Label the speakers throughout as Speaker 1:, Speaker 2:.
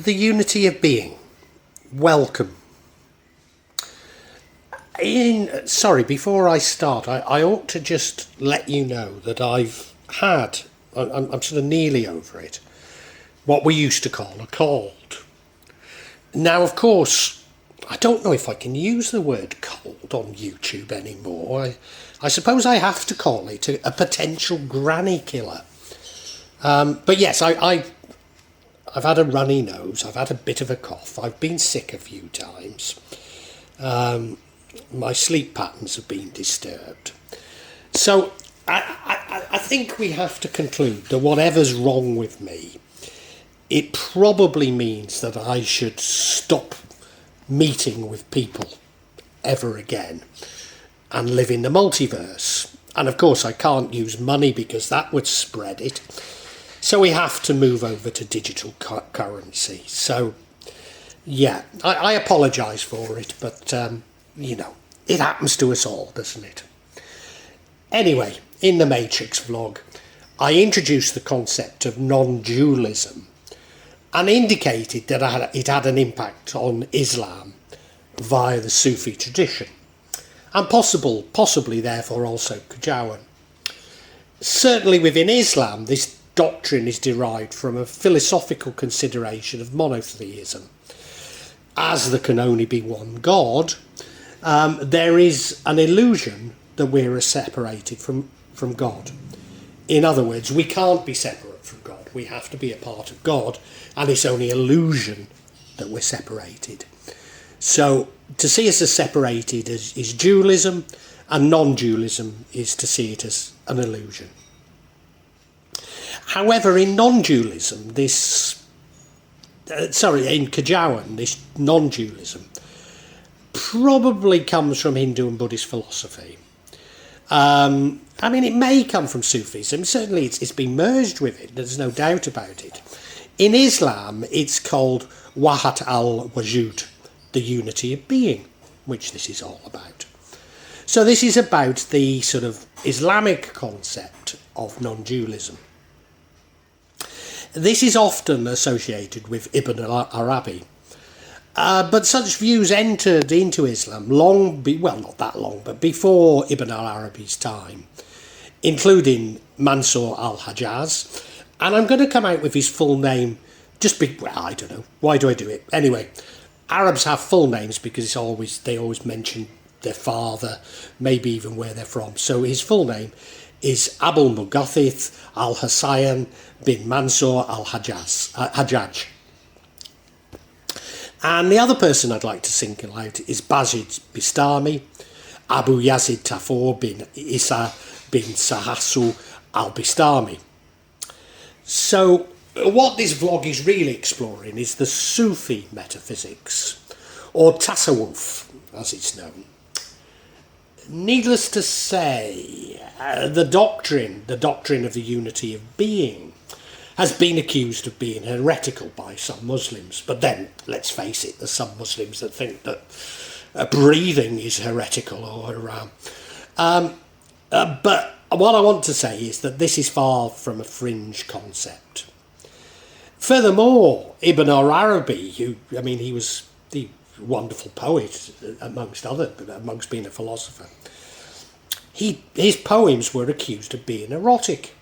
Speaker 1: the unity of being. Welcome. Sorry, before I start, I ought to just let you know that I'm sort of nearly over it, what we used to call a cold. Now, of course, I don't know if I can use the word cold on YouTube anymore. I suppose I have to call it a potential granny killer. But yes, I've had a runny nose, I've had a bit of a cough, I've been sick a few times. My sleep patterns have been disturbed. So I think we have to conclude that whatever's wrong with me, it probably means that I should stop meeting with people ever again and live in the multiverse. And of course I can't use money because that would spread it. So we have to move over to digital currency. So yeah, I apologise for it, but it happens to us all, doesn't it? Anyway, in the Matrix vlog, I introduced the concept of non-dualism and indicated that it had an impact on Islam via the Sufi tradition, and possibly therefore also Kajawan. Certainly within Islam, this doctrine is derived from a philosophical consideration of monotheism. As there can only be one God, there is an illusion that we're separated from God. In other words, we can't be separate from God. We have to be a part of God, and it's only illusion that we're separated. So to see us as separated is dualism, and non-dualism is to see it as an illusion. However, in non-dualism, in Kajawan, this non-dualism probably comes from Hindu and Buddhist philosophy. It may come from Sufism. Certainly it's been merged with it. There's no doubt about it. In Islam, it's called Wahdat al-Wujud, the unity of being, which this is all about. So this is about the sort of Islamic concept of non-dualism. This is often associated with Ibn Arabi. But such views entered into Islam not that long, but before Ibn al-Arabi's time, including Mansur al-Hajjaz. And I'm going to come out with his full name, I don't know, why do I do it? Anyway, Arabs have full names because they always mention their father, maybe even where they're from. So his full name is Abul Mugathith al-Husayn bin Mansur al-Hajjaj. And the other person I'd like to single out is Bazid Bistami, Abu Yazid Tafor bin Isa bin Sahasu al-Bistami. So what this vlog is really exploring is the Sufi metaphysics, or Tasawwuf as it's known. Needless to say, the doctrine of the unity of being has been accused of being heretical by some Muslims. But then, let's face it, there's some Muslims that think that breathing is heretical. But what I want to say is that this is far from a fringe concept. Furthermore, Ibn al-Arabi, he was the wonderful poet, amongst being a philosopher, his poems were accused of being erotic,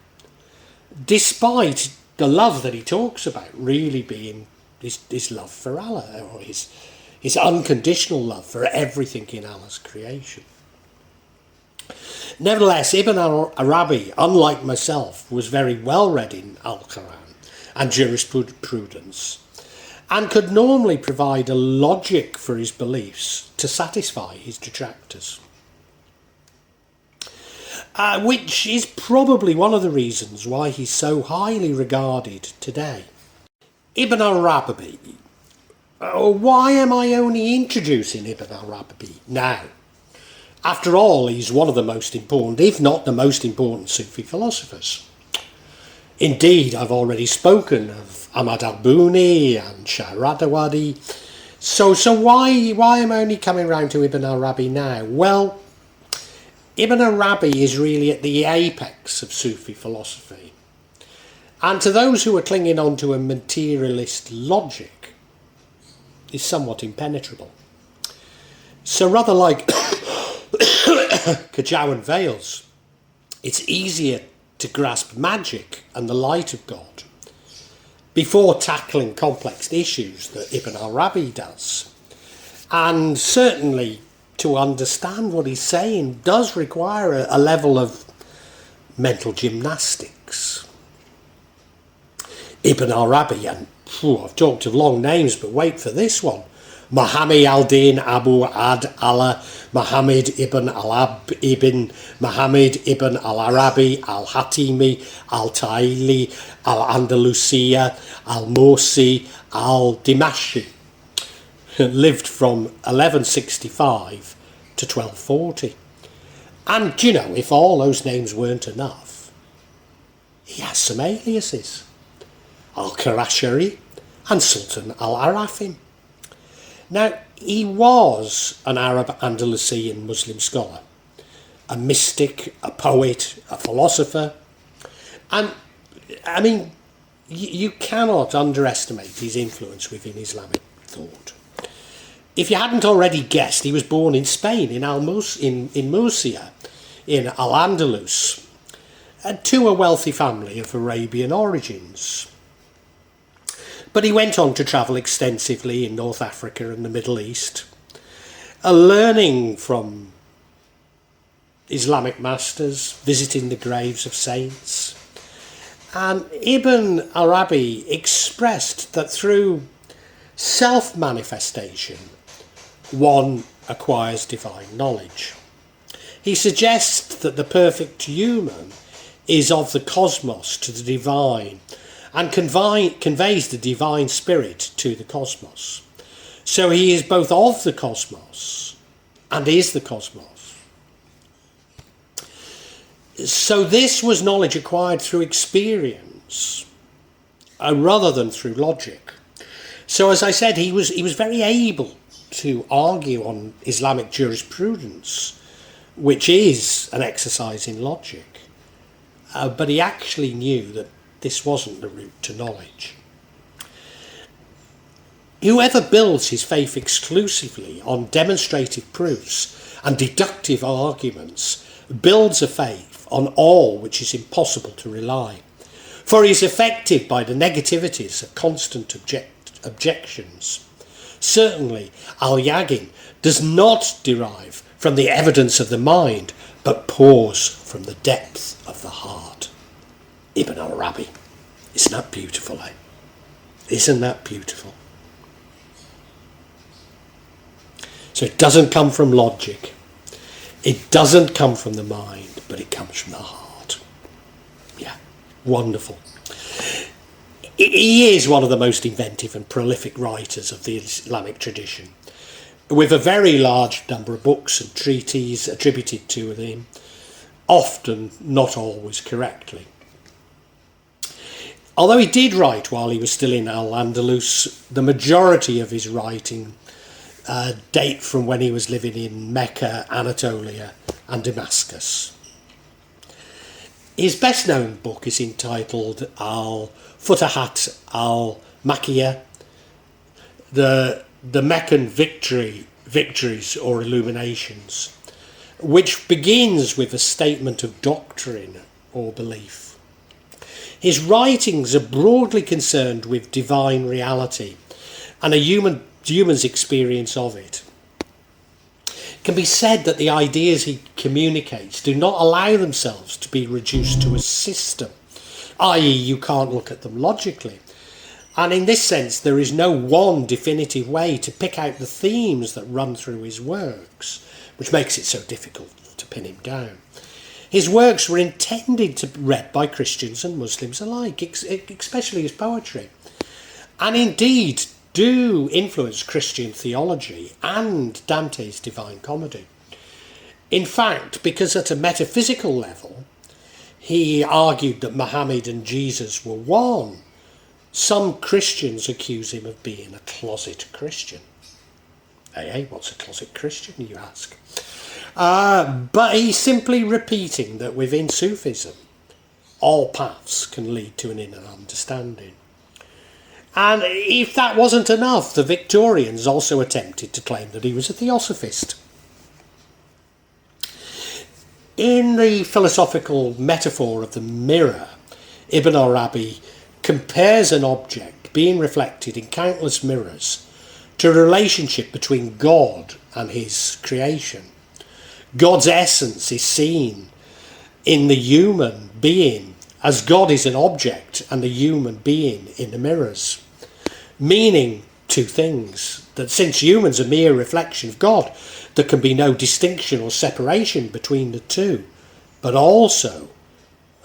Speaker 1: despite the love that he talks about really being his love for Allah, or his unconditional love for everything in Allah's creation. Nevertheless, Ibn al-Arabi, unlike myself, was very well read in Al-Quran and jurisprudence, and could normally provide a logic for his beliefs to satisfy his detractors. Which is probably one of the reasons why he's so highly regarded today. Ibn al-Arabi. Why am I only introducing Ibn al-Arabi now? After all, he's one of the most important, if not the most important, Sufi philosophers. Indeed, I've already spoken of Ahmad al-Buni and Shahrazadi. So why am I only coming round to Ibn al-Arabi now? Well, Ibn Arabi is really at the apex of Sufi philosophy. And to those who are clinging on to a materialist logic, is somewhat impenetrable. So rather like Kajawan veils, it's easier to grasp magic and the light of God before tackling complex issues that Ibn Arabi does. And certainly to understand what he's saying does require a level of mental gymnastics. Ibn Arabi, and I've talked of long names, but wait for this one. Muhammad al-Din Abu Ad Allah, Muhammad ibn al-Ab ibn Muhammad ibn al-Arabi, al-Hatimi, al-Tajalli, al-Andalusiya, al-Mursi, al-Dimashi. Lived from 1165 to 1240. And, you know, if all those names weren't enough, he has some aliases. Al-Qarashari and Sultan al-Arafim. Now, he was an Arab Andalusian Muslim scholar, a mystic, a poet, a philosopher. And, I mean, you cannot underestimate his influence within Islamic thought. If you hadn't already guessed, he was born in Spain, in Murcia, in Al-Andalus, to a wealthy family of Arabian origins. But he went on to travel extensively in North Africa and the Middle East, learning from Islamic masters, visiting the graves of saints. And Ibn Arabi expressed that through self-manifestation, one acquires divine knowledge. He suggests that the perfect human is of the cosmos to the divine and conveys the divine spirit to the cosmos. So he is both of the cosmos and is the cosmos. So this was knowledge acquired through experience rather than through logic. So as I said, he was very able to argue on Islamic jurisprudence, which is an exercise in logic. But he actually knew that this wasn't the route to knowledge. Whoever builds his faith exclusively on demonstrative proofs and deductive arguments builds a faith on all which is impossible to rely, for he is affected by the negativities of constant objections. Certainly, al-Yaqin does not derive from the evidence of the mind, but pours from the depth of the heart. Ibn Arabi. Isn't that beautiful, eh? Isn't that beautiful? So it doesn't come from logic. It doesn't come from the mind, but it comes from the heart. Yeah, wonderful. He is one of the most inventive and prolific writers of the Islamic tradition, with a very large number of books and treatises attributed to him, often not always correctly. Although he did write while he was still in Al-Andalus, the majority of his writing date from when he was living in Mecca, Anatolia and Damascus. His best known book is entitled al-Futuhat, al-Makkiyya, the Meccan victories or illuminations, which begins with a statement of doctrine or belief. His writings are broadly concerned with divine reality and a human's experience of it. It can be said that the ideas he communicates do not allow themselves to be reduced to a system, i.e. you can't look at them logically. And in this sense, there is no one definitive way to pick out the themes that run through his works, which makes it so difficult to pin him down. His works were intended to be read by Christians and Muslims alike, especially his poetry, and indeed do influence Christian theology and Dante's Divine Comedy. In fact, because at a metaphysical level, he argued that Muhammad and Jesus were one, some Christians accuse him of being a closet Christian. Hey, what's a closet Christian, you ask? But he's simply repeating that within Sufism, all paths can lead to an inner understanding. And if that wasn't enough, the Victorians also attempted to claim that he was a theosophist. In the philosophical metaphor of the mirror, Ibn Arabi compares an object being reflected in countless mirrors to a relationship between God and his creation. God's essence is seen in the human being, as God is an object and the human being in the mirrors. Meaning two things: that since humans are mere reflection of God, there can be no distinction or separation between the two, but also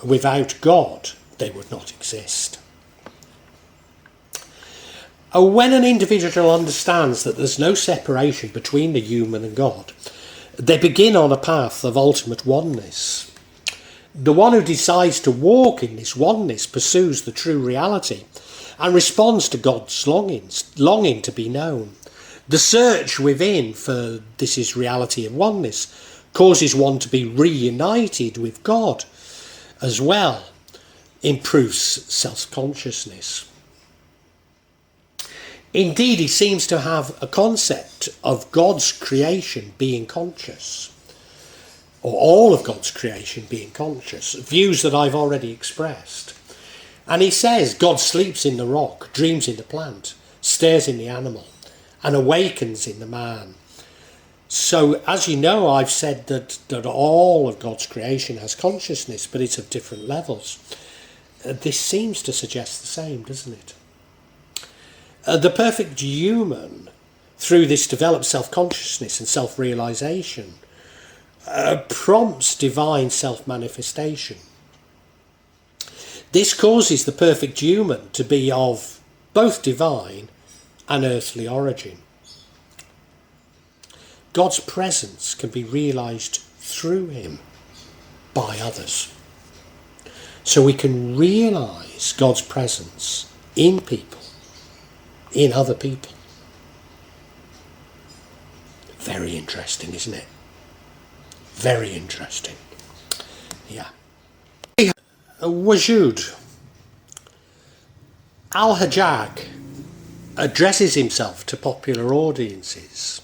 Speaker 1: without God they would not exist. When an individual understands that there's no separation between the human and God, they begin on a path of ultimate oneness. The one who decides to walk in this oneness pursues the true reality and responds to God's longing to be known. The search within for this is reality of oneness causes one to be reunited with God, as well improves self-consciousness. Indeed, he seems to have a concept of God's creation being conscious, or all of God's creation being conscious, views that I've already expressed. And he says God sleeps in the rock, dreams in the plant, stares in the animal, and awakens in the man. So, as you know, I've said that all of God's creation has consciousness, but it's of different levels. This seems to suggest the same, doesn't it? The perfect human, through this developed self-consciousness and self-realisation, prompts divine self-manifestation. This causes the perfect human to be of both divine and earthly origin. God's presence can be realised through him by others. So we can realise God's presence in people, in other people. Very interesting, isn't it? Very interesting. Yeah. Wujud. Al-Haq addresses himself to popular audiences,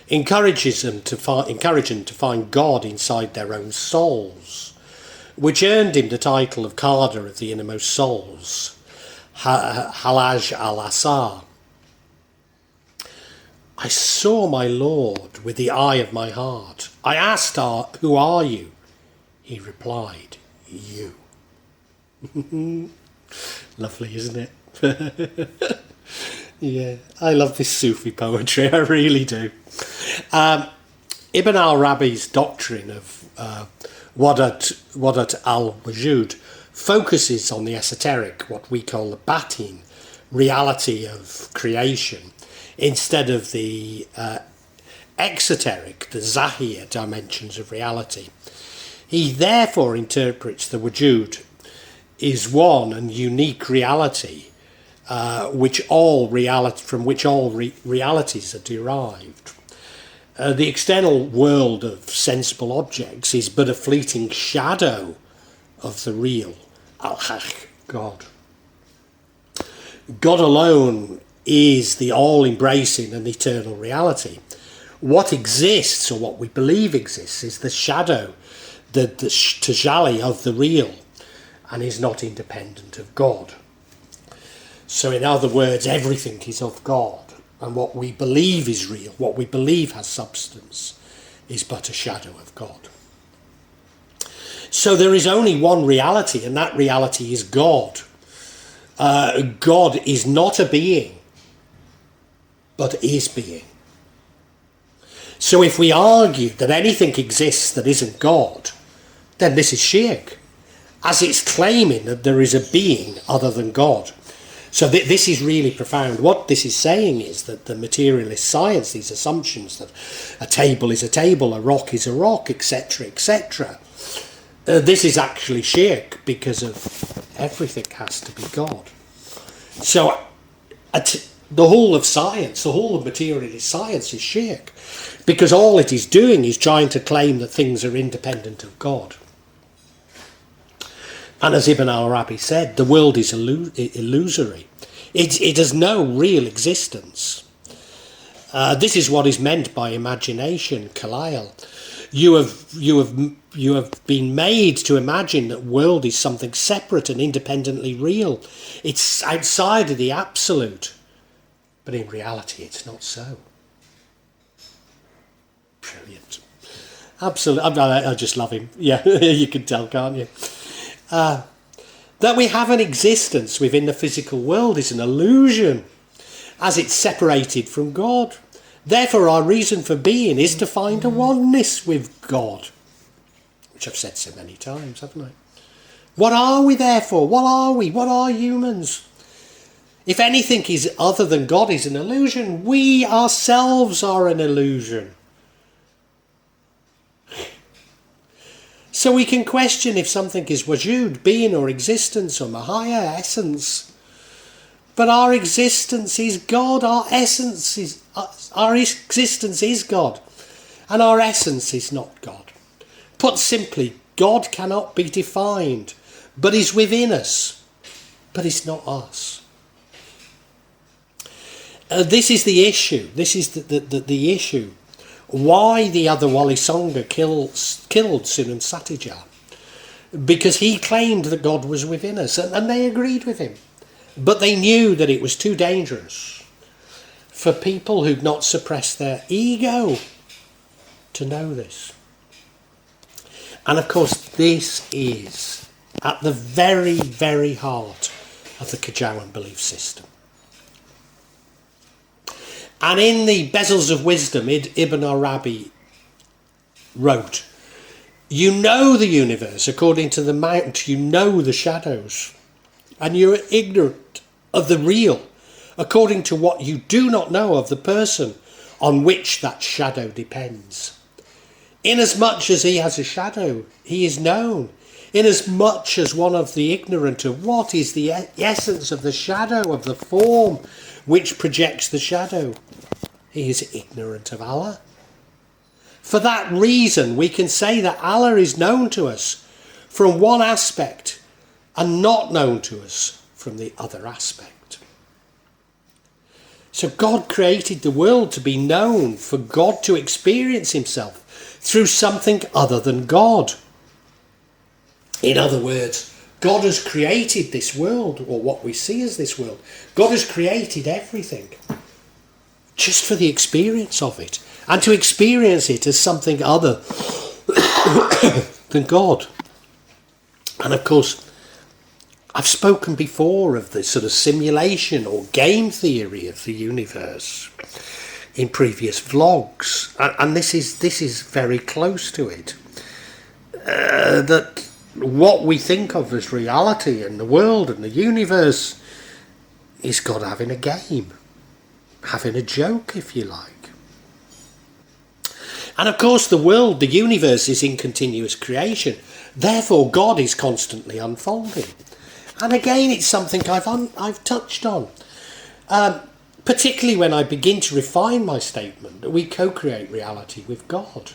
Speaker 1: encourages them to find God inside their own souls, which earned him the title of Carder of the Innermost Souls, Halaj al-Asar. I saw my Lord with the eye of my heart. I asked, who are you? He replied, you. Lovely, isn't it? Yeah, I love this Sufi poetry, I really do. Ibn al-Arabi's doctrine of Wahdat al-Wujud focuses on the esoteric, what we call the Batin, reality of creation, instead of the exoteric, the Zahir dimensions of reality. He therefore interprets the Wujud is one and unique reality, from which all realities are derived. The external world of sensible objects is but a fleeting shadow of the real, al-Haq, God. God alone is the all-embracing and eternal reality. What exists, or what we believe exists, is the shadow, the tajalli of the real, and is not independent of God. So in other words, everything is of God, and what we believe is real, what we believe has substance, is but a shadow of God. So there is only one reality, and that reality is God. God is not a being, but is being. So if we argue that anything exists that isn't God, then this is shirk, as it's claiming that there is a being other than God. So this is really profound. What this is saying is that the materialist science, these assumptions that a table is a table, a rock is a rock, etc., etc., this is actually shirk, because of everything has to be God. So the whole of science, the whole of materialist science is shirk, because all it is doing is trying to claim that things are independent of God. And as Ibn al-Arabi said, the world is illusory. It has no real existence. This is what is meant by imagination, Kalil. You have been made to imagine that world is something separate and independently real. It's outside of the absolute. But in reality, it's not so. Brilliant. Absolutely. I just love him. Yeah, you can tell, can't you? That we have an existence within the physical world is an illusion, as it's separated from God. Therefore, our reason for being is to find a oneness with God, which I've said so many times, haven't I? What are we therefore? What are we? What are humans? If anything is other than God is an illusion, we ourselves are an illusion. So we can question if something is Wujud, being or existence or Mahaya, essence. But our existence is God, our existence is God, and our essence is not God. Put simply, God cannot be defined, but is within us, but is not us. This is the issue. This is the issue. Why the other Wali Songa killed Sunan Satija? Because he claimed that God was within us, and they agreed with him. But they knew that it was too dangerous for people who'd not suppressed their ego to know this. And of course, this is at the very, very heart of the Kajawan belief system. And in the Bezels of Wisdom, Ibn Arabi wrote, you know the universe according to the mount, you know the shadows, and you're ignorant of the real according to what you do not know of the person on which that shadow depends. Inasmuch as he has a shadow, he is known. Inasmuch as one of the ignorant of what is the essence of the shadow of the form which projects the shadow, he is ignorant of Allah. For that reason, we can say that Allah is known to us from one aspect and not known to us from the other aspect. So God created the world to be known, for God to experience himself through something other than God. In other words, God has created this world, or what we see as this world. God has created everything just for the experience of it, and to experience it as something other than God. And of course, I've spoken before of the sort of simulation or game theory of the universe in previous vlogs, and this is very close to it. That what we think of as reality and the world and the universe is God having a game, having a joke, if you like. And of course the world, the universe, is in continuous creation. Therefore God is constantly unfolding. And again, it's something I've touched on. Particularly when I begin to refine my statement that we co-create reality with God.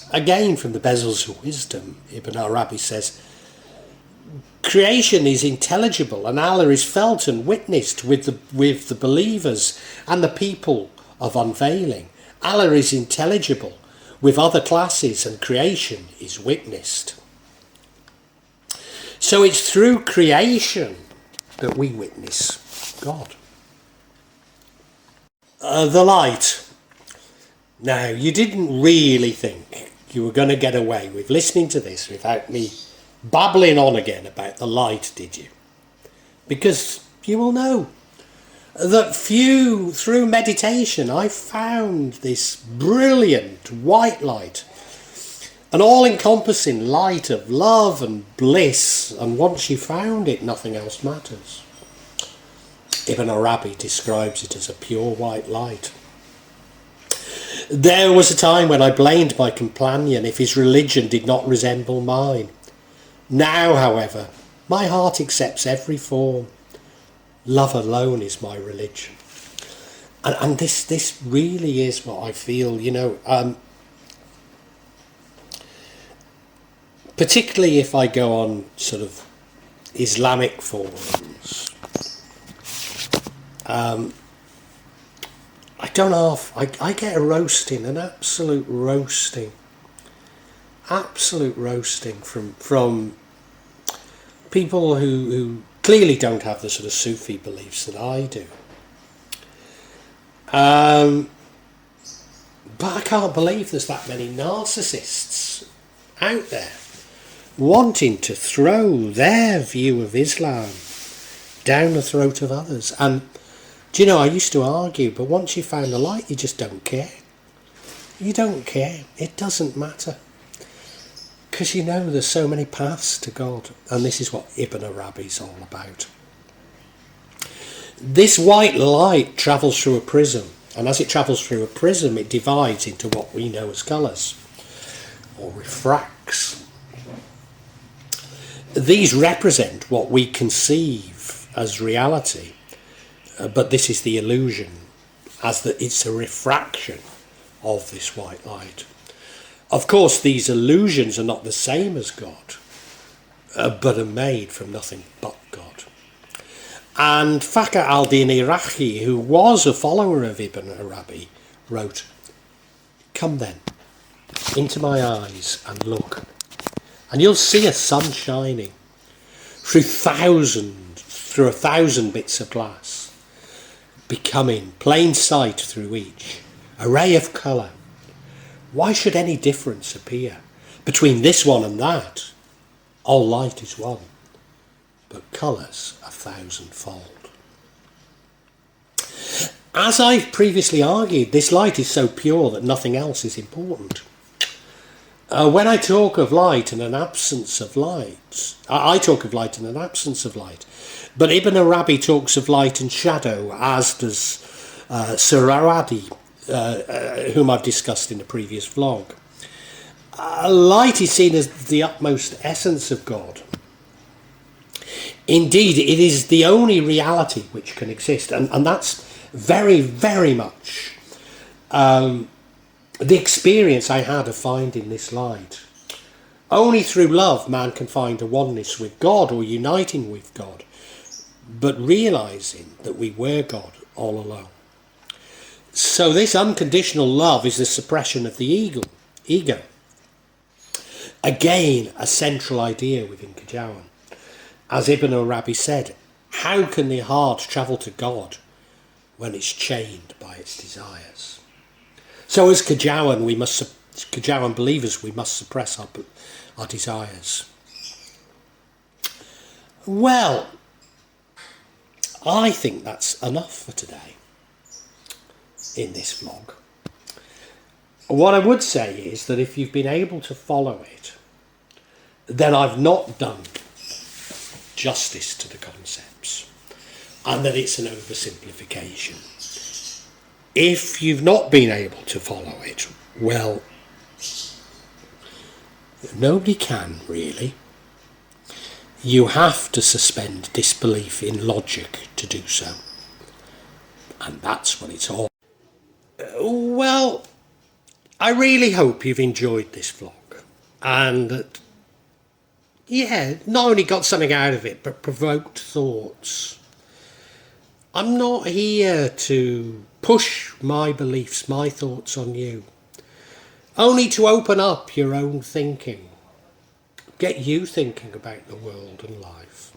Speaker 1: Again, from the Bezels of Wisdom, Ibn Arabi says, creation is intelligible and Allah is felt and witnessed with the believers and the people of unveiling. Allah is intelligible with other classes and creation is witnessed. So it's through creation that we witness God. The light. Now, you didn't really think you were going to get away with listening to this without me babbling on again about the light, did you? Because you will know that through meditation, I found this brilliant white light, an all-encompassing light of love and bliss, and once you found it, nothing else matters. Ibn Arabi describes it as a pure white light. There was a time when I blamed my companion if his religion did not resemble mine. Now, however, my heart accepts every form. Love alone is my religion. And this really is what I feel, particularly if I go on sort of Islamic forums. I don't know if I get a roasting, an absolute roasting from people who clearly don't have the sort of Sufi beliefs that I do. But I can't believe there's that many narcissists out there wanting to throw their view of Islam down the throat of others. And do you know, I used to argue, but once you found the light, you just don't care. You don't care. It doesn't matter. Because you know there's so many paths to God. And this is what Ibn Arabi's all about. This white light travels through a prism. And as it travels through a prism, it divides into what we know as colours. Or refracts. These represent what we conceive as reality. But this is the illusion, as that it's a refraction of this white light. Of course, these illusions are not the same as God, but are made from nothing but God. And Fakhr al-Din Iraqi, who was a follower of Ibn Arabi, wrote, "Come then, into my eyes and look, and you'll see a sun shining through a thousand bits of glass, becoming plain sight through each, a ray of colour. Why should any difference appear between this one and that? All light is one, but colours a thousandfold." As I've previously argued, this light is so pure that nothing else is important. When I talk of light and an absence of light, I talk of light and an absence of light, but Ibn Arabi talks of light and shadow, as does Surawadi, whom I've discussed in the previous vlog. Light is seen as the utmost essence of God. Indeed, it is the only reality which can exist, and that's very, very much the experience I had of finding this light. Only through love man can find a oneness with God, or uniting with God, but realising that we were God all along. So this unconditional love is the suppression of the ego. Again, a central idea within Kajawan. As Ibn Arabi said, how can the heart travel to God when it's chained by its desires? So as Kajawan believers, we must suppress our desires. Well, I think that's enough for today in this vlog. What I would say is that if you've been able to follow it, then I've not done justice to the concepts, and that it's an oversimplification. If you've not been able to follow it, well, nobody can really. You have to suspend disbelief in logic to do so. And that's what it's all. Well, I really hope you've enjoyed this vlog. And that, not only got something out of it, but provoked thoughts. I'm not here to push my beliefs, my thoughts on you. Only to open up your own thinking. Get you thinking about the world and life.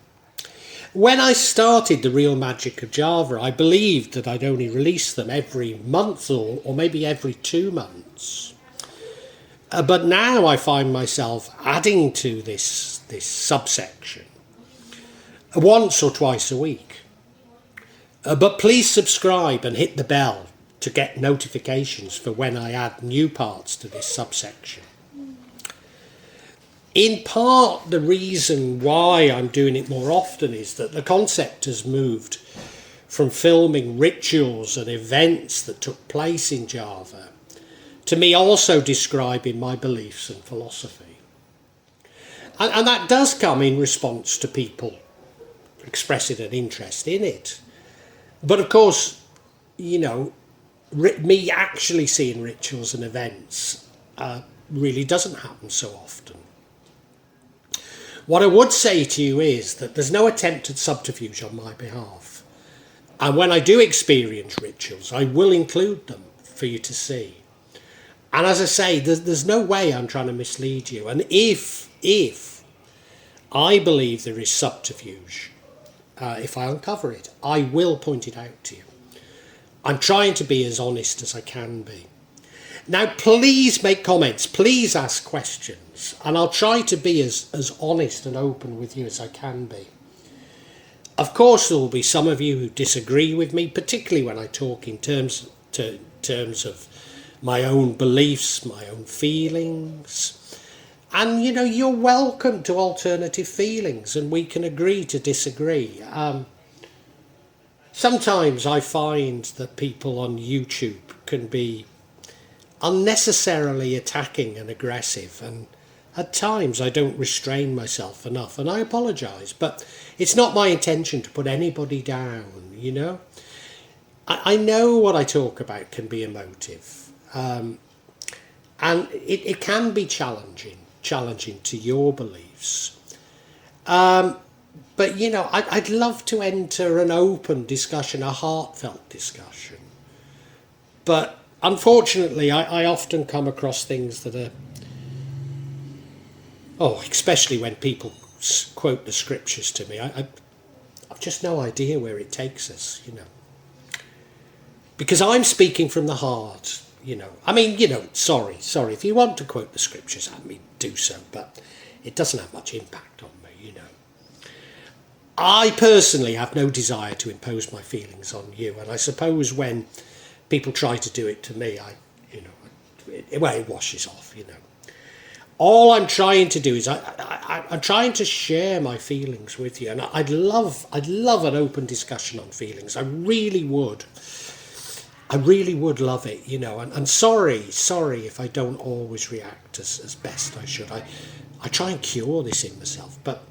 Speaker 1: When I started The Real Magic of Java, I believed that I'd only release them every month or maybe every 2 months. But now I find myself adding to this subsection once or twice a week. But please subscribe and hit the bell to get notifications for when I add new parts to this subsection. In part, the reason why I'm doing it more often is that the concept has moved from filming rituals and events that took place in Java to me also describing my beliefs and philosophy. And that does come in response to people expressing an interest in it. But of course, me actually seeing rituals and events really doesn't happen so often. What I would say to you is that there's no attempt at subterfuge on my behalf. And when I do experience rituals, I will include them for you to see. And as I say, there's no way I'm trying to mislead you. And if I believe there is subterfuge, if I uncover it, I will point it out to you. I'm trying to be as honest as I can be. Now, please make comments, please ask questions, and I'll try to be as honest and open with you as I can be. Of course, there will be some of you who disagree with me, particularly when I talk in terms of my own beliefs, my own feelings. And, you know, you're welcome to alternative feelings, and we can agree to disagree. Sometimes I find that people on YouTube can be unnecessarily attacking and aggressive, and at times I don't restrain myself enough, and I apologise, but it's not my intention to put anybody down, you know. I know what I talk about can be emotive, and it can be challenging to your beliefs. But, you know, I'd love to enter an open discussion, a heartfelt discussion. But unfortunately, I often come across things that are, especially when people quote the scriptures to me, I've just no idea where it takes us, you know. Because I'm speaking from the heart, you know. I mean, you know, sorry, if you want to quote the scriptures at me, do so, but it doesn't have much impact on me, you know. I personally have no desire to impose my feelings on you, and I suppose when people try to do it to me, it washes off, you know. All I'm trying to do is I'm trying to share my feelings with you, and I'd love an open discussion on feelings. I really would love it, you know. And sorry if I don't always react as best I should. I try and cure this in myself, but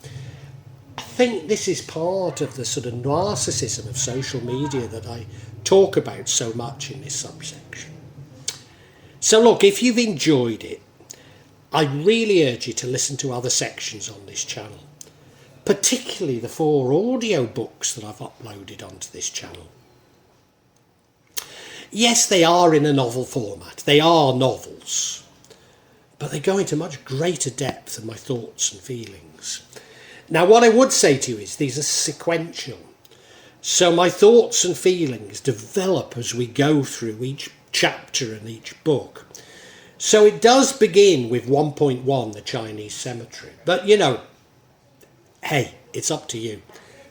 Speaker 1: I think this is part of the sort of narcissism of social media that I talk about so much in this subsection. So look, if you've enjoyed it, I really urge you to listen to other sections on this channel, particularly the 4 audio books that I've uploaded onto this channel. Yes, they are in a novel format. They are novels, but they go into much greater depth than my thoughts and feelings. Now, what I would say to you is these are sequential. So my thoughts and feelings develop as we go through each chapter and each book. So it does begin with 1.1, the Chinese cemetery. But, you know, hey, it's up to you.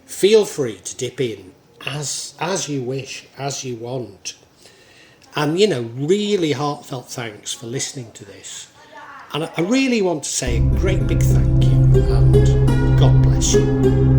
Speaker 1: Feel free to dip in as you wish, as you want. And, you know, really heartfelt thanks for listening to this. And I really want to say a great big thank you, and God bless you.